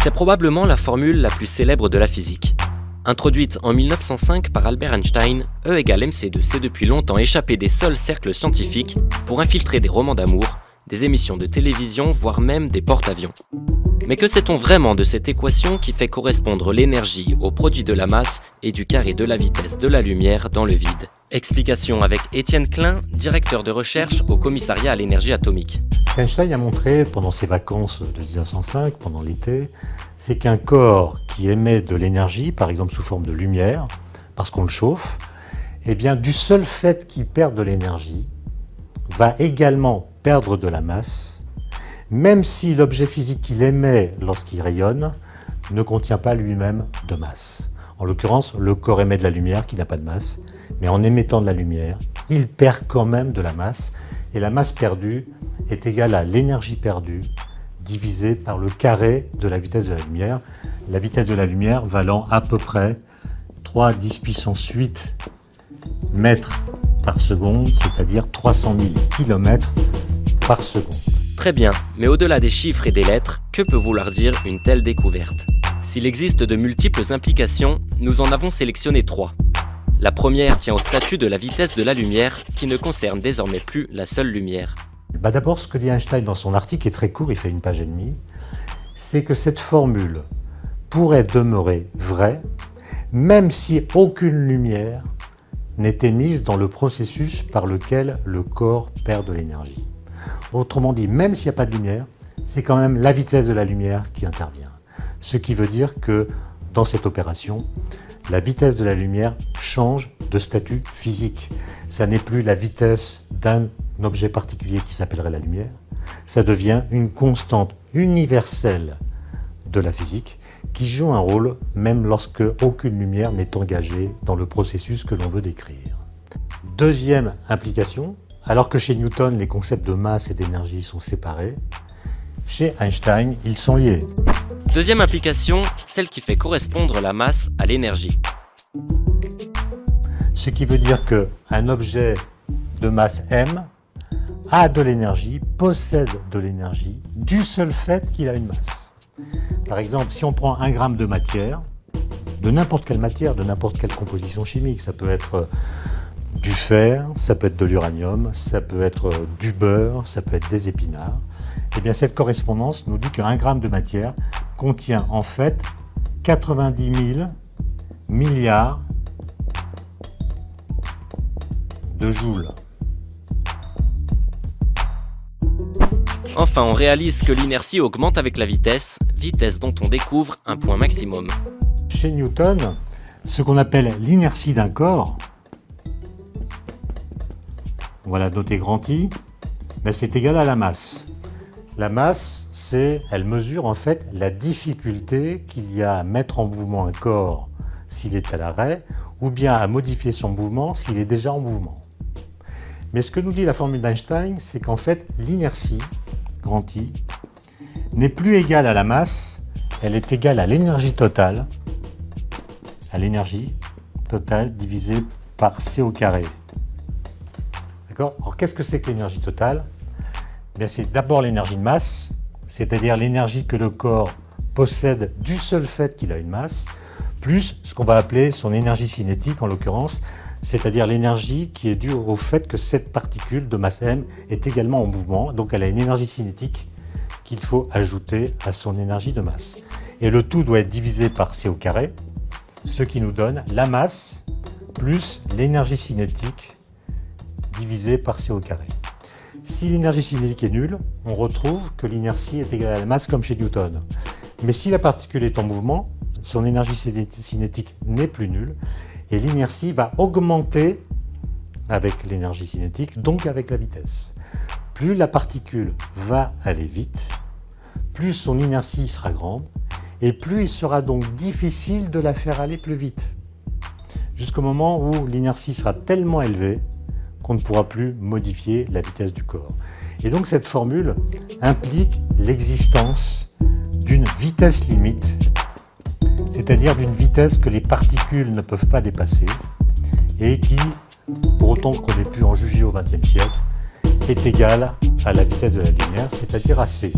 C'est probablement la formule la plus célèbre de la physique. Introduite en 1905 par Albert Einstein, E égale mc2 s'est depuis longtemps échappé des seuls cercles scientifiques pour infiltrer des romans d'amour, des émissions de télévision, voire même des porte-avions. Mais que sait-on vraiment de cette équation qui fait correspondre l'énergie au produit de la masse et du carré de la vitesse de la lumière dans le vide? Explication avec Étienne Klein, directeur de recherche au commissariat à l'énergie atomique. Einstein a montré pendant ses vacances de 1905, pendant l'été, c'est qu'un corps qui émet de l'énergie, par exemple sous forme de lumière, parce qu'on le chauffe, eh bien du seul fait qu'il perd de l'énergie, va également perdre de la masse, même si l'objet physique qu'il émet lorsqu'il rayonne ne contient pas lui-même de masse. En l'occurrence, le corps émet de la lumière qui n'a pas de masse, mais en émettant de la lumière, il perd quand même de la masse, et la masse perdue est égale à l'énergie perdue divisée par le carré de la vitesse de la lumière. La vitesse de la lumière valant à peu près 3 10 puissance 8 mètres par seconde, c'est-à-dire 300 000 km par seconde. Très bien, mais au-delà des chiffres et des lettres, que peut vouloir dire une telle découverte? S'il existe de multiples implications, nous en avons sélectionné 3. La première tient au statut de la vitesse de la lumière, qui ne concerne désormais plus la seule lumière. D'abord, ce que dit Einstein dans son article, qui est très court, il fait 1 page et demie, c'est que cette formule pourrait demeurer vraie, même si aucune lumière n'est émise dans le processus par lequel le corps perd de l'énergie. Autrement dit, même s'il n'y a pas de lumière, c'est quand même la vitesse de la lumière qui intervient. Ce qui veut dire que dans cette opération, la vitesse de la lumière change de statut physique. Ça n'est plus la vitesse d'un objet particulier qui s'appellerait la lumière, ça devient une constante universelle de la physique qui joue un rôle même lorsque aucune lumière n'est engagée dans le processus que l'on veut décrire. Deuxième implication, alors que chez Newton les concepts de masse et d'énergie sont séparés, chez Einstein ils sont liés. Deuxième implication, celle qui fait correspondre la masse à l'énergie. Ce qui veut dire qu'un objet de masse m a de l'énergie, possède de l'énergie, du seul fait qu'il a une masse. Par exemple, si on prend 1 gramme de matière, de n'importe quelle matière, de n'importe quelle composition chimique, ça peut être du fer, ça peut être de l'uranium, ça peut être du beurre, ça peut être des épinards, eh bien cette correspondance nous dit qu'1 gramme de matière contient en fait 90 000 milliards de joules. Enfin, on réalise que l'inertie augmente avec la vitesse dont on découvre un point maximum. Chez Newton, ce qu'on appelle l'inertie d'un corps, voilà noté grand I, ben c'est égal à la masse. La masse, elle mesure en fait la difficulté qu'il y a à mettre en mouvement un corps s'il est à l'arrêt, ou bien à modifier son mouvement s'il est déjà en mouvement. Mais ce que nous dit la formule d'Einstein, c'est qu'en fait l'inertie, grand I, n'est plus égale à la masse, elle est égale à l'énergie totale divisée par C au carré. D'accord ? Alors qu'est-ce que c'est que l'énergie totale ? Bien, c'est d'abord l'énergie de masse, c'est-à-dire l'énergie que le corps possède du seul fait qu'il a une masse, plus ce qu'on va appeler son énergie cinétique en l'occurrence, c'est-à-dire l'énergie qui est due au fait que cette particule de masse m est également en mouvement, donc elle a une énergie cinétique qu'il faut ajouter à son énergie de masse. Et le tout doit être divisé par C au carré, ce qui nous donne la masse plus l'énergie cinétique divisée par C au carré. Si l'énergie cinétique est nulle, on retrouve que l'inertie est égale à la masse comme chez Newton. Mais si la particule est en mouvement, son énergie cinétique n'est plus nulle, et l'inertie va augmenter avec l'énergie cinétique, donc avec la vitesse. Plus la particule va aller vite, plus son inertie sera grande, et plus il sera donc difficile de la faire aller plus vite, jusqu'au moment où l'inertie sera tellement élevée qu'on ne pourra plus modifier la vitesse du corps. Et donc cette formule implique l'existence d'une vitesse limite, c'est-à-dire d'une vitesse que les particules ne peuvent pas dépasser et qui, pour autant qu'on ait pu en juger au XXe siècle, est égale à la vitesse de la lumière, c'est-à-dire à c.